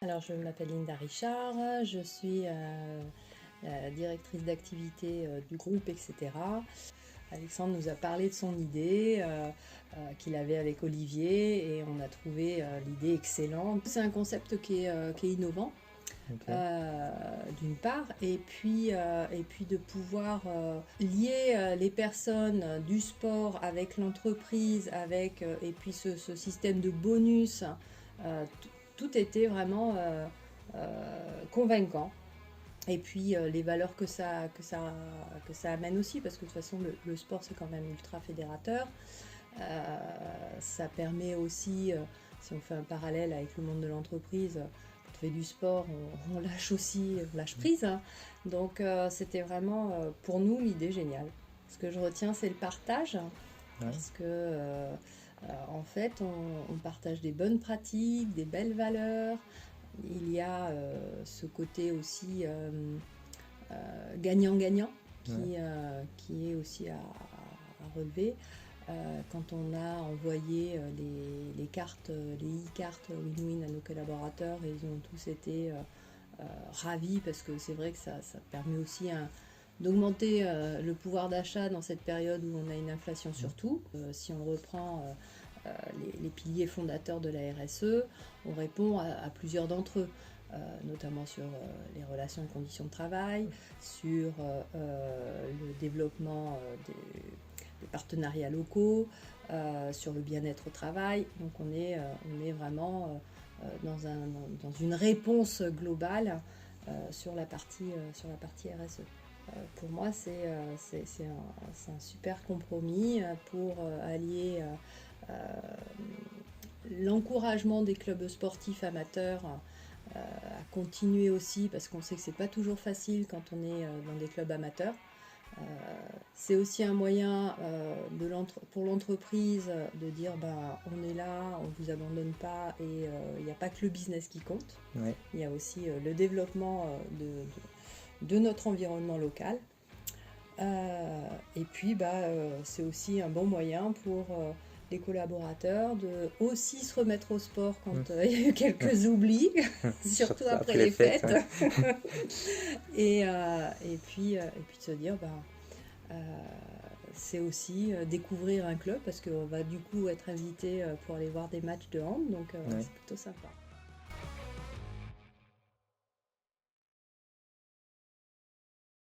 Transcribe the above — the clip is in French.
Alors, je m'appelle Linda Richard, je suis la directrice d'activité du groupe, etc. Alexandre nous a parlé de son idée qu'il avait avec Olivier et on a trouvé l'idée excellente. C'est un concept qui est innovant, Ok. d'une part, et puis de pouvoir lier les personnes du sport avec l'entreprise, et puis ce système de bonus. Tout était vraiment convaincant. Et puis les valeurs que ça amène aussi, parce que de toute façon le sport c'est quand même ultra fédérateur. Ça permet aussi, si on fait un parallèle avec le monde de l'entreprise, quand on fait du sport, on lâche aussi, on lâche prise, hein. Donc c'était vraiment pour nous l'idée géniale. Ce que je retiens, c'est le partage, Ouais. parce que en fait, on partage des bonnes pratiques, des belles valeurs. Il y a ce côté aussi gagnant-gagnant Ouais. qui est aussi à relever. Quand on a envoyé les cartes, les e-cartes win-win à nos collaborateurs, ils ont tous été ravis parce que c'est vrai que ça permet aussi d'augmenter le pouvoir d'achat dans cette période où on a une inflation surtout. Si on reprend les piliers fondateurs de la RSE, on répond à plusieurs d'entre eux. Notamment sur les relations et conditions de travail, sur le développement des partenariats locaux, sur le bien-être au travail. Donc on est vraiment dans une réponse globale sur la partie RSE. Pour moi, c'est un super compromis pour allier l'encouragement des clubs sportifs amateurs à continuer aussi, parce qu'on sait que c'est pas toujours facile quand on est dans des clubs amateurs. C'est aussi un moyen pour l'entreprise de dire on est là, on ne vous abandonne pas et il n'y a pas que le business qui compte. Ouais. Il y a aussi le développement de notre environnement local. Et puis c'est aussi un bon moyen pour les collaborateurs de aussi se remettre au sport quand il y a eu quelques oublis, surtout Surtout après après les les fêtes. fêtes. Et puis de se dire euh, c'est aussi découvrir un club parce qu'on va du coup être invité pour aller voir des matchs de hand, donc Ouais. c'est plutôt sympa.